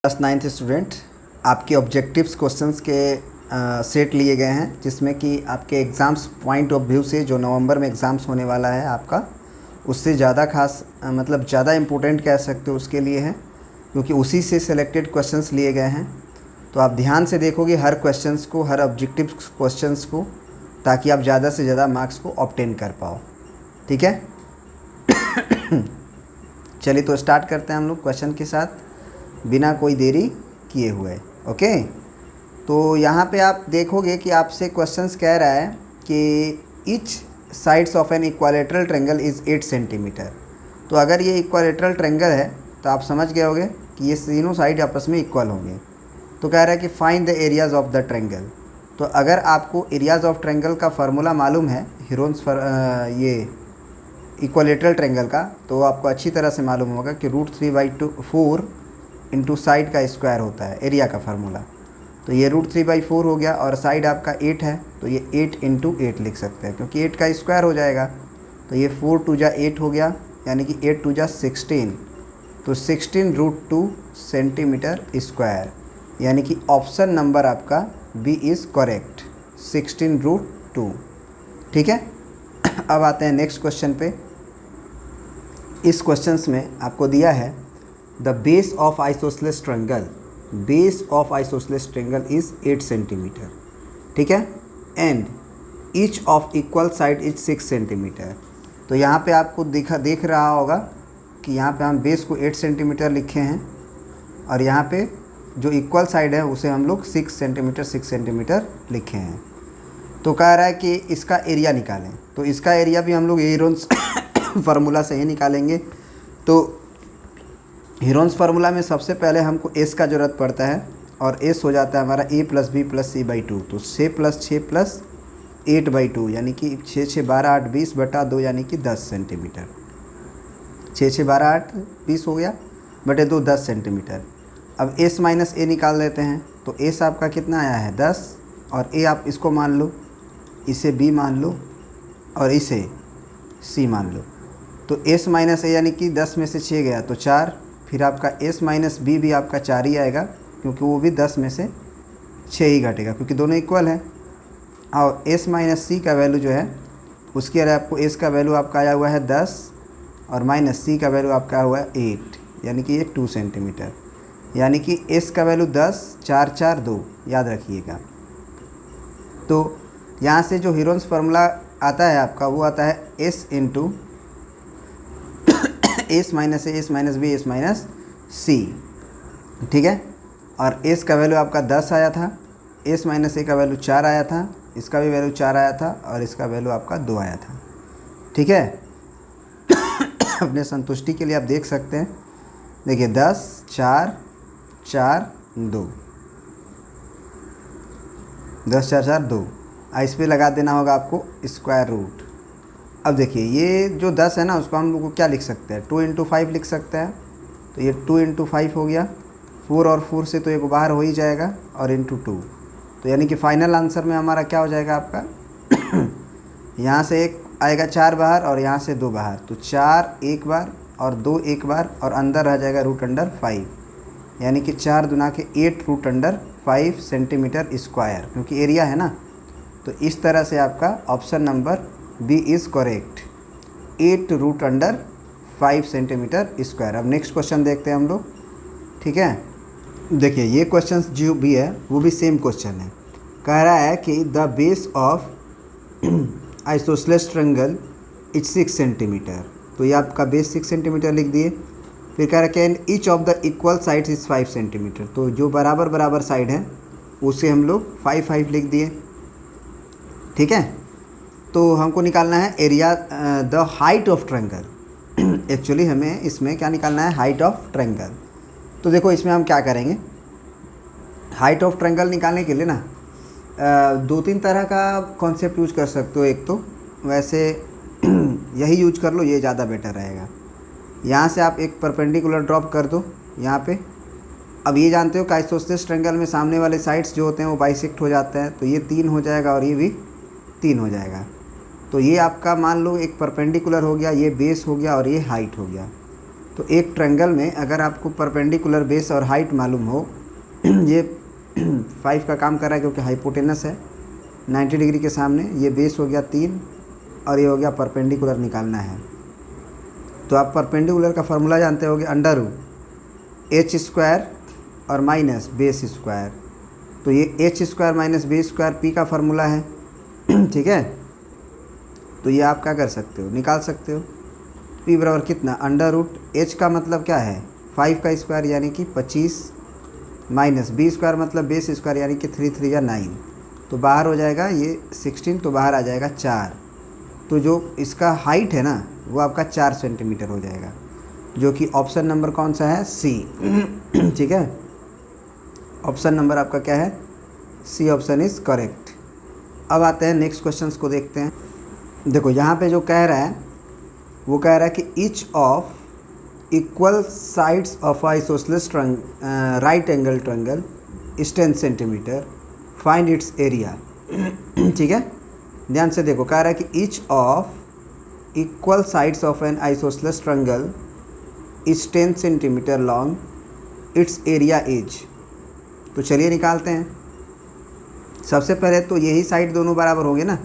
Class 9th student, आपके objectives questions के set लिए गए हैं जिसमें कि आपके एग्ज़ाम्स पॉइंट ऑफ व्यू से जो नवंबर में एग्ज़ाम्स होने वाला है आपका, उससे ज़्यादा खास मतलब ज़्यादा इम्पोर्टेंट कह सकते हो उसके लिए है, क्योंकि उसी से सिलेक्टेड क्वेश्चंस लिए गए हैं। तो आप ध्यान से देखोगे हर क्वेश्चंस को, हर ऑब्जेक्टिव क्वेश्चंस को, ताकि आप ज़्यादा से ज़्यादा मार्क्स को ऑब्टेन कर पाओ। ठीक है, चलिए तो स्टार्ट करते हैं हम लोग क्वेश्चन के साथ बिना कोई देरी किए हुए। ओके, तो यहाँ पे आप देखोगे कि आपसे क्वेश्चंस कह रहा है कि each sides of an equilateral triangle is 8 centimetre. तो अगर ये इक्वालेटरल ट्रायंगल है तो आप समझ गए होंगे कि ये तीनों साइड आपस में इक्वल होंगे। तो कह रहा है कि find the areas of the triangle. तो अगर आपको एरियाज़ ऑफ ट्रायंगल का फार्मूला मालूम है हीरोन्स ये इक्वालेटरल ट्रायंगल का, तो आपको अच्छी तरह से मालूम होगा कि √3/4 इंटू साइड का स्क्वायर होता है एरिया का फार्मूला। तो ये √3/4 हो गया और साइड आपका 8 है, तो ये 8 इंटू 8 लिख सकते हैं क्योंकि 8 का स्क्वायर हो जाएगा। तो ये 4 2 जा 8 हो गया, यानी कि 8 2 जा 16, तो 16√2 सेंटीमीटर स्क्वायर, यानी कि ऑप्शन नंबर आपका बी इज़ करेक्ट, 16√2। ठीक है, अब आते हैं नेक्स्ट क्वेश्चन पे। इस क्वेश्चंस में आपको दिया है the base of isosceles triangle, base of isosceles triangle is 8 centimetre. ठीक है, and each of equal side is 6 centimetre. तो यहाँ पे आपको देख रहा होगा कि यहाँ पे हम बेस को 8 सेंटीमीटर लिखे हैं और यहाँ पे जो इक्वल साइड है उसे हम लोग 6 सेंटीमीटर लिखे हैं। तो कह रहा है कि इसका एरिया निकालें, तो इसका एरिया भी हम लोग हीरोन्स फार्मूला से ही निकालेंगे। तो हीरोन्स फार्मूला में सबसे पहले हमको एस का ज़रूरत पड़ता है और एस हो जाता है हमारा a + b + c/2। तो 6 + 6 + 8/2, यानी कि 6 6 12 8 20/2, यानी कि 10 सेंटीमीटर। 6 6 12 8 20 हो गया बटे 2, 10 सेंटीमीटर। अब s - a निकाल लेते हैं, तो s आपका कितना आया है 10, और a आप इसको मान लो, इसे b मान लो और इसे c मान लो। तो s - a यानी कि 10 में से 6 गया तो 4, फिर आपका s - b भी आपका 4 ही आएगा क्योंकि वो भी 10 में से 6 ही घटेगा क्योंकि दोनों इक्वल है। और s - c का वैल्यू जो है उसके अलावा आपको s का वैल्यू आपका आया हुआ है 10 और -c का वैल्यू आपका हुआ है 8, यानी कि ये 2 सेंटीमीटर, यानी कि s का वैल्यू 10 4 4 2, याद रखिएगा। तो यहाँ से जो हीरोन्स फार्मूला आता है आपका वो आता है s into s - a, s - b, s - c। ठीक है, और s का वैल्यू आपका 10 आया था, s - a का वैल्यू 4 आया था, इसका भी वैल्यू 4 आया था और इसका वैल्यू आपका 2 आया था। ठीक है, अपने संतुष्टि के लिए आप देख सकते हैं, देखिए 10 4 4 2, 10 4 4 2, इस पर लगा देना होगा आपको स्क्वायर रूट। अब देखिए ये जो 10 है ना उसको हम लोग को क्या लिख सकते हैं, 2 × 5 लिख सकते हैं। तो ये 2 × 5 हो गया, 4 और 4 से तो एक बाहर हो ही जाएगा, और इंटू 2, तो यानी कि फाइनल आंसर में हमारा क्या हो जाएगा आपका यहाँ से एक आएगा 4 बाहर और यहाँ से 2 बाहर, तो 4 एक बार और 2 एक बार और अंदर रह जाएगा √5, यानी कि 4 दूना के 8 √5 सेंटीमीटर स्क्वायर, क्योंकि एरिया है ना। तो इस तरह से आपका option number B is correct, 8 √5 centimetre square. अब नेक्स्ट क्वेश्चन देखते हैं हम लोग। ठीक है, देखिए ये क्वेश्चन जो भी है वो भी सेम क्वेश्चन है। कह रहा है कि the base of isosceles triangle is 6 centimetre. तो ये आपका बेस 6 सेंटीमीटर लिख दिए। फिर कह रहा है कि each of the equal sides is 5 centimetre. तो जो बराबर बराबर साइड है उसे हम लोग 5 5 लिख दिए। ठीक है, तो हमको निकालना है area the height of triangle. Actually हमें इसमें क्या निकालना है, हाइट ऑफ ट्रायंगल। तो देखो इसमें हम क्या करेंगे, हाइट ऑफ ट्रायंगल निकालने के लिए ना 2-3 तरह का कॉन्सेप्ट यूज कर सकते हो। एक तो वैसे यही यूज कर लो, ये ज़्यादा बेटर रहेगा। यहाँ से आप एक परपेंडिकुलर ड्रॉप कर दो यहाँ पे। अब ये जानते हो कि आइसोसेलेस ट्रायंगल में सामने वाले साइड्स जो होते हैं वो बाइसेक्ट हो जाते हैं, तो ये 3 हो जाएगा और ये भी 3 हो जाएगा। तो ये आपका मान लो एक परपेंडिकुलर हो गया, ये बेस हो गया और ये हाइट हो गया। तो एक ट्रायंगल में अगर आपको परपेंडिकुलर बेस और हाइट मालूम हो, ये 5 का काम कर रहा है क्योंकि हाइपोटेनस है 90 डिग्री के सामने, ये बेस हो गया 3 और ये हो गया परपेंडिकुलर निकालना है। तो आप परपेंडिकुलर का फार्मूला जानते होगे, अंडर रूट एच स्क्वायर और माइनस बेस स्क्वायर। तो ये H square minus base square P का फार्मूला है, ठीक है। तो ये आप क्या कर सकते हो, निकाल सकते हो। पी बराबर कितना, अंडर रूट एच का मतलब क्या है 5 का स्क्वायर यानी कि 25 माइनस बी स्क्वायर मतलब बेस स्क्वायर यानी कि 3 3 या 9, तो बाहर हो जाएगा ये 16, तो बाहर आ जाएगा 4। तो जो इसका हाइट है ना वो आपका 4 सेंटीमीटर हो जाएगा, जो कि ऑप्शन नंबर कौन सा है, सी। ठीक है, ऑप्शन नंबर आपका क्या है, सी ऑप्शन इज़ करेक्ट। अब आते हैं नेक्स्ट क्वेश्चंस को देखते हैं। देखो यहाँ पे जो कह रहा है वो कह रहा है कि each of equal sides of isosceles right angle triangle is 10 centimetre, find its area. ठीक है, ध्यान से देखो, कह रहा है कि each of equal sides of N isosceles triangle is 10 centimetre long, it's area is. तो चलिए निकालते हैं। सबसे पहले तो यही साइड दोनों बराबर होंगे ना,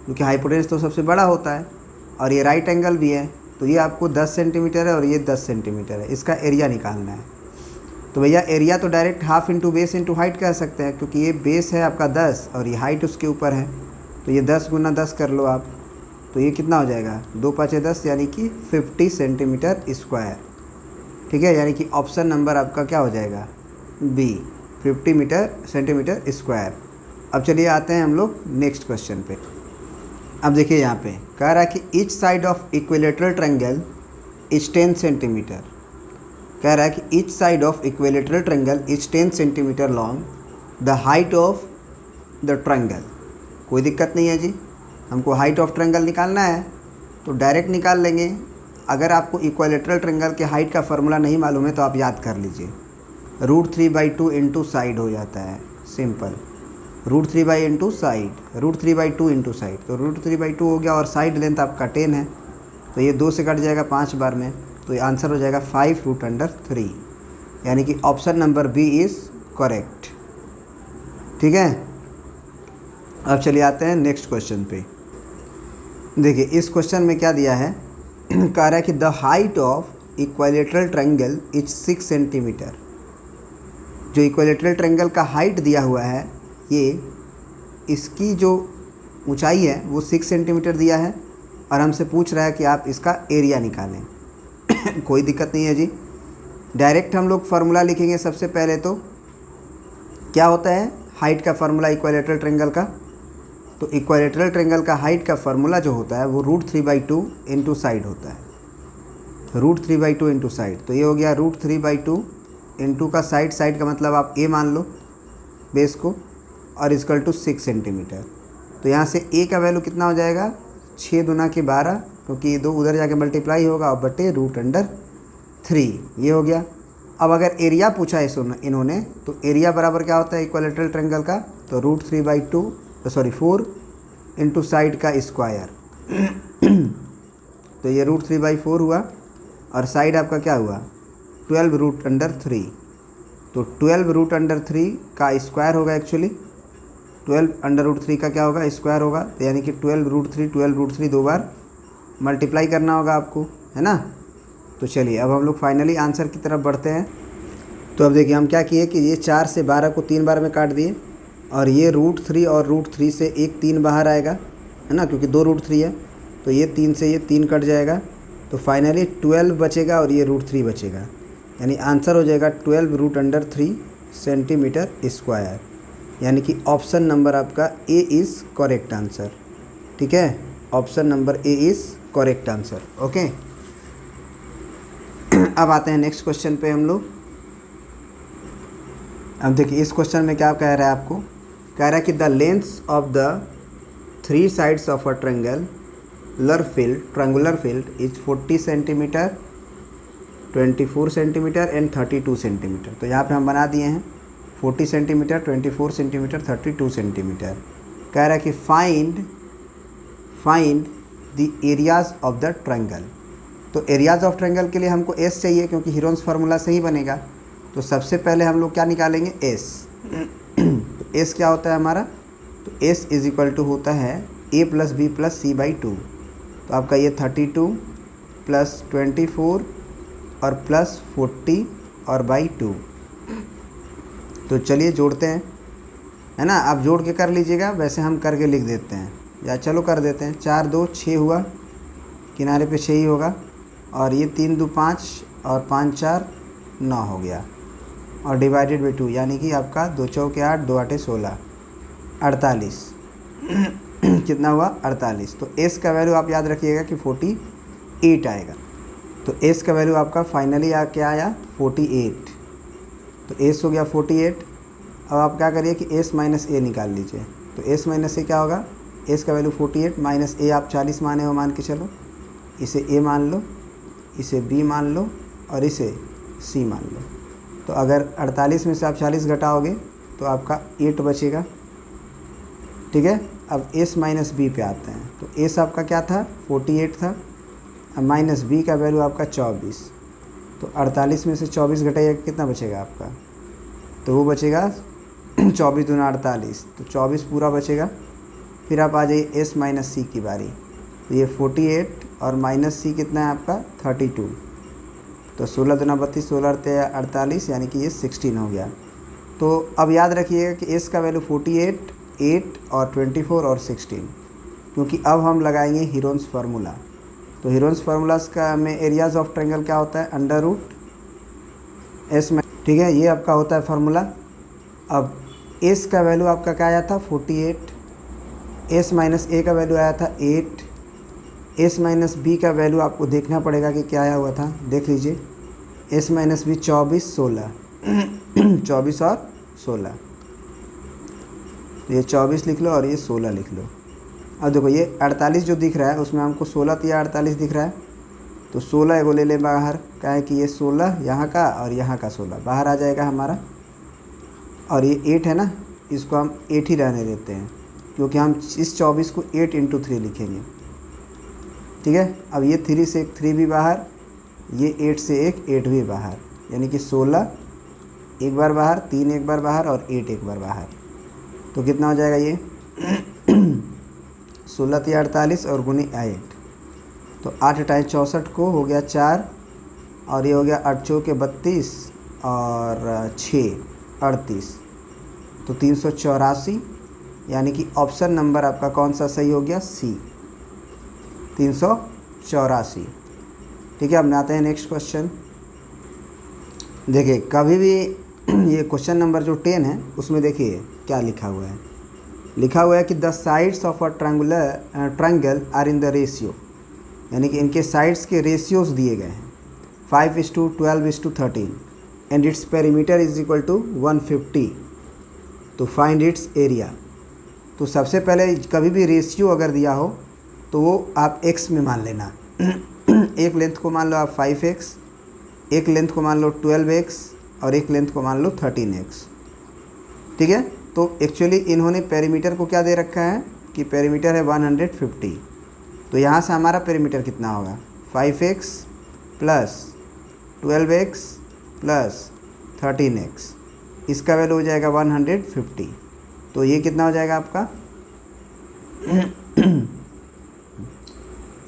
क्योंकि हाइपोटेनस तो सबसे बड़ा होता है और ये राइट एंगल भी है, तो ये आपको 10 सेंटीमीटर है और ये 10 सेंटीमीटर है, इसका एरिया निकालना है। तो भैया एरिया तो direct half into base into height कह सकते हैं, क्योंकि ये बेस है आपका 10 और ये हाइट उसके ऊपर है, तो ये 10 गुना 10 कर लो आप, तो ये कितना हो जाएगा 2 5 10 यानी कि 50 सेंटीमीटर स्क्वायर। ठीक है, यानी कि ऑप्शन नंबर आपका क्या हो जाएगा, बी, 50 सेंटीमीटर स्क्वायर। अब चलिए आते हैं हम लोग नेक्स्ट क्वेश्चन पे। अब देखिए यहाँ पे कह रहा है कि each side of equilateral triangle is 10 centimetre. कह रहा है कि each side of equilateral triangle is 10 centimetre long, the height of the triangle. कोई दिक्कत नहीं है जी, हमको हाइट ऑफ ट्रायंगल निकालना है तो डायरेक्ट निकाल लेंगे। अगर आपको इक्विलेटरल ट्रायंगल के हाइट का फार्मूला नहीं मालूम है तो आप याद कर लीजिए, √3/2 इंटू साइड हो जाता है, simple. √3 into side, √3/2 into side, तो √3/2 हो गया और साइड लेंथ आपका 10 है, तो ये 2 से कट जाएगा 5 बार में, तो ये आंसर हो जाएगा 5√3, यानी कि option number B is correct. ठीक है, अब चलिए आते हैं नेक्स्ट क्वेश्चन पे। देखिए इस क्वेश्चन में क्या दिया है, कह रहा है कि the height of equilateral triangle is 6 centimetre. जो इक्विलेटरल ट्रायंगल का हाइट दिया हुआ है, ये इसकी जो ऊंचाई है वो 6 सेंटीमीटर दिया है और हमसे पूछ रहा है कि आप इसका एरिया निकालें। कोई दिक्कत नहीं है जी, डायरेक्ट हम लोग फार्मूला लिखेंगे। सबसे पहले तो क्या होता है हाइट का फार्मूला इक्विलेटरल ट्रायंगल का, तो इक्विलेटरल ट्रायंगल का हाइट का फार्मूला जो होता है वो √3/2 इंटू साइड होता है, √3/2 इंटू साइड। तो ये हो गया √3/2 इंटू का साइड का मतलब आप ए मान लो बेस को, और इक्वल टू 6 सेंटीमीटर। तो यहाँ से ए का वैल्यू कितना हो जाएगा, 6 दूना के 12, क्योंकि ये 2 उधर जाके मल्टीप्लाई होगा और बटे √3, ये हो गया। अब अगर एरिया पूछा है इन्होंने, तो एरिया बराबर क्या होता है इक्विलेटरल ट्रायंगल का, तो √4 इंटू साइड का स्क्वायर। तो ये √3/4 हुआ और साइड आपका क्या हुआ 12√3, तो 12√3 का स्क्वायर होगा, एक्चुअली 12√3 का क्या होगा स्क्वायर होगा, तो यानी कि 12√3 2 बार मल्टीप्लाई करना होगा आपको, है ना। तो चलिए अब हम लोग फाइनली आंसर की तरफ बढ़ते हैं। तो अब देखिए हम क्या किए कि ये 4 से 12 को 3 बार में काट दिए, और ये √3 और √3 से एक 3 बाहर आएगा, है ना, क्योंकि 2 √3 है, तो ये 3 से ये 3 कट जाएगा, तो फाइनली 12 बचेगा और ये √3 बचेगा, यानी आंसर हो जाएगा 12√3 सेंटीमीटर स्क्वायर, यानी कि ऑप्शन नंबर आपका ए इज़ करेक्ट आंसर। ठीक है, option number A is correct answer. Okay, अब आते हैं नेक्स्ट क्वेश्चन पे हम लोग। अब देखिए इस क्वेश्चन में क्या कह रहा है आपको, कह रहा है कि the lengths of the 3 sides of a triangular field is 40 centimetre, 24 centimetre and 32 centimetre. तो यहाँ पे हम बना दिए हैं 40 सेंटीमीटर, 24 सेंटीमीटर, 32 सेंटीमीटर। कह रहा है कि find the areas of the triangle. तो एरियाज ऑफ ट्रायंगल के लिए हमको एस चाहिए क्योंकि हीरोन्स फार्मूला से ही बनेगा। तो सबसे पहले हम लोग क्या निकालेंगे, एस। तो एस क्या होता है हमारा, तो एस इज इक्वल टू होता है A plus B plus C by 2। तो आपका ये 32 प्लस 24 और प्लस 40 और बाई 2। तो चलिए जोड़ते हैं, है ना। आप जोड़ के कर लीजिएगा, वैसे हम करके लिख देते हैं, या चलो कर देते हैं। 4 2 6 हुआ, किनारे पे 6 ही होगा, और ये 3 2 5 और 5 4 9 हो गया, और डिवाइडेड बाई 2, यानी कि आपका 2 चौके 8 2 8 16 48। कितना हुआ, 48। तो एस का वैल्यू आप याद रखिएगा कि 48 आएगा। तो एस का वैल्यू आपका फाइनली क्या आया, 48। तो एस हो गया 48। अब आप क्या करिए कि एस माइनस ए निकाल लीजिए। तो एस माइनस ए क्या होगा, एस का वैल्यू 48 माइनस ए आप 40 माने हो, मान के चलो। इसे ए मान लो, इसे बी मान लो, और इसे सी मान लो। तो अगर 48 में से आप 40 घटाओगे तो आपका 8 बचेगा, ठीक है। अब एस माइनस बी पे आते हैं। तो एस आपका क्या था, 48 था, अब माइनस बी का वैल्यू आपका 24। तो 48 में से 24 घटाइएगा, कितना बचेगा आपका, तो वो बचेगा 24 दूना 48, तो 24 पूरा बचेगा। फिर आप आ जाइए एस माइनस सी की बारी। तो ये 48 और माइनस सी कितना है आपका 32। तो 16 दूना 32, 16 48, यानी कि ये 16 हो गया। तो अब याद रखिएगा कि एस का वैल्यू 48, 8 और 24 और 16, क्योंकि अब हम लगाएंगे हीरोन्स फार्मूला। तो हीरोन्स फार्मूलास का में एरियाज ऑफ ट्रायंगल क्या होता है, अंडर रूट एस में, ठीक है। ये आपका होता है फार्मूला। अब एस का वैल्यू आपका क्या आया था, 48। एस माइनस ए का वैल्यू आया था 8। एस माइनस बी का वैल्यू आपको देखना पड़ेगा कि क्या आया हुआ था, देख लीजिए। एस माइनस बी 24 16 24 और 16, तो ये 24 लिख लो और ये 16 लिख लो। अब देखो ये 48 जो दिख रहा है उसमें हमको 16 या 48 दिख रहा है, तो 16 एगो ले ले बाहर, क्या है कि ये 16 यहाँ का और यहाँ का 16 बाहर आ जाएगा हमारा। और ये 8 है ना, इसको हम 8 ही रहने देते हैं, क्योंकि हम इस 24 को 8 × 3 लिखेंगे, ठीक है। अब ये 3 से एक 3 भी बाहर, ये 8 से एक 8 भी बाहर, यानी कि 16 एक बार बाहर, 3 एक बार बाहर और 8 एक बार बाहर। तो कितना हो जाएगा ये 16 या 48 और गुनी 8, तो 8 × 64 को हो गया 4, और ये हो गया 8 चौके 32 और 6 38, तो 384, यानी कि ऑप्शन नंबर आपका कौन सा सही हो गया, सी 384, ठीक है। अब आते हैं नेक्स्ट क्वेश्चन। देखिए कभी भी ये क्वेश्चन नंबर जो 10 है उसमें देखिए क्या लिखा हुआ है, लिखा हुआ है कि the sides of a triangle are in the ratio, यानी कि इनके साइड्स के रेशियोज दिए गए हैं 5:12:13 and its perimeter is equal to 150। तो फाइंड इट्स एरिया। तो सबसे पहले कभी भी रेशियो अगर दिया हो तो वो आप x में मान लेना। एक लेंथ को मान लो आप 5x, एक लेंथ को मान लो 12x और एक लेंथ को मान लो 13x, ठीक है। तो एक्चुअली इन्होंने पेरीमीटर को क्या दे रखा है कि पेरीमीटर है 150। तो यहाँ से हमारा पेरीमीटर कितना होगा, 5x plus 12x plus 13x, इसका वैल्यू हो जाएगा 150। तो ये कितना हो जाएगा आपका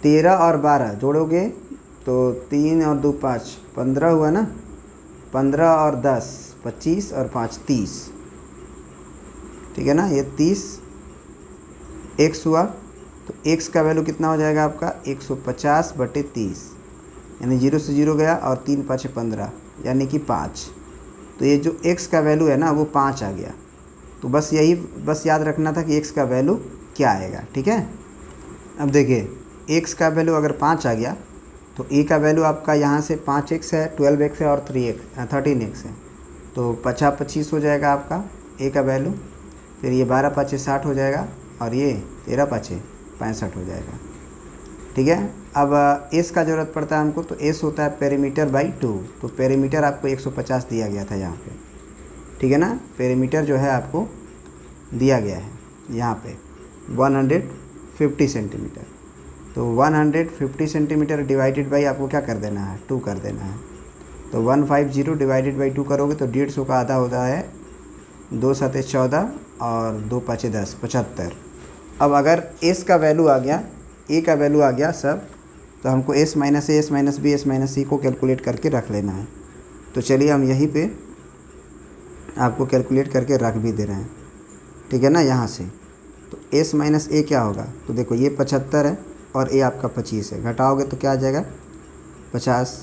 13 और 12 जोड़ोगे तो 3 और 2 5 15 हुआ ना, 15 और 10 25 और 5 30, ठीक है ना। ये 30 x हुआ, तो x का वैल्यू कितना हो जाएगा आपका 150/30, यानी 0 से 0 गया और 3 5 15, यानी कि 5। तो ये जो x का वैल्यू है ना वो 5 आ गया। तो बस याद रखना था कि x का वैल्यू क्या आएगा, ठीक है। अब देखिए x का वैल्यू अगर 5 आ गया तो a का वैल्यू आपका यहाँ से 5x है, 12x है और 13x है, तो 50 25 हो जाएगा आपका a का वैल्यू। फिर ये 12 5 60 हो जाएगा और ये 13 5 65 हो जाएगा, ठीक है। अब s का ज़रूरत पड़ता है हमको, तो s होता है पेरीमीटर बाई 2। तो पेरीमीटर आपको 150 दिया गया था यहाँ पे, ठीक है ना। पेरीमीटर जो है आपको दिया गया है यहाँ पे 150 सेंटीमीटर। तो 150 सेंटीमीटर डिवाइडेड बाई आपको क्या कर देना है, 2 कर देना है। तो 150 डिवाइडेड बाई 2 करोगे तो 150 का आधा होता है 2 7 14 और 2 5 10, 75। अब अगर एस का वैल्यू आ गया, ए का वैल्यू आ गया सब, तो हमको S minus A, S minus B, S minus C को कैलकुलेट करके रख लेना है। तो चलिए हम यहीं पे आपको कैलकुलेट करके रख भी दे रहे हैं, ठीक है ना। यहाँ से तो एस माइनस ए क्या होगा, तो देखो ये 75 है और ए आपका 25 है, घटाओगे तो क्या आ जाएगा 50।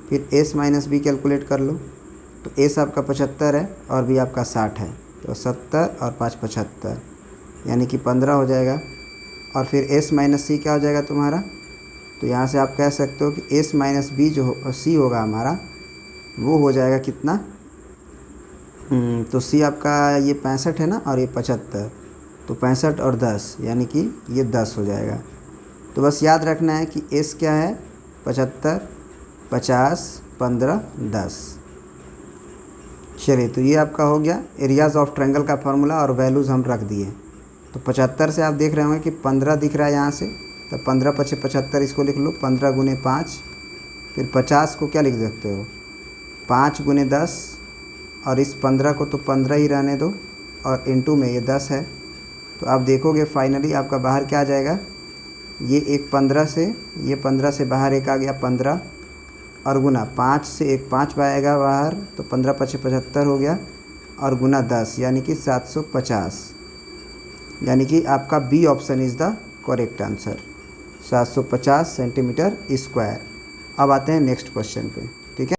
फिर एस माइनस बी कैलकुलेट कर लो, तो एस आपका 75 है और बी आपका 60 है, तो 70 और 5 75, यानी कि 15 हो जाएगा। और फिर एस माइनस सी क्या हो जाएगा तुम्हारा, तो यहाँ से आप कह सकते हो कि एस माइनस बी जो सी होगा हमारा वो हो जाएगा कितना, तो सी आपका ये 65 है ना और ये 75, तो 65 और 10 यानी कि ये 10 हो जाएगा। तो बस याद रखना है कि एस क्या है 75, 50, 15, 10। चलिए तो ये आपका हो गया एरियाज़ ऑफ ट्रायंगल का फार्मूला और वैल्यूज़ हम रख दिए। तो 75 से आप देख रहे होंगे कि 15 दिख रहा है यहाँ से, तो 15 × 5 = 75, इसको लिख लो 15 × 5। फिर 50 को क्या लिख सकते हो 5 × 10, और इस 15 को तो 15 ही रहने दो और इनटू में ये 10 है। तो आप देखोगे फाइनली आपका बाहर क्या आ जाएगा, ये एक 15 से, ये 15 से बाहर एक आ गया 15 और गुना 5 से एक 5 आएगा बाहर, तो 15 × 5 = 75 हो गया और गुना 10 यानी कि 750, यानी कि आपका B option is the correct answer, 750 centimetre square. अब आते हैं नेक्स्ट क्वेश्चन पे।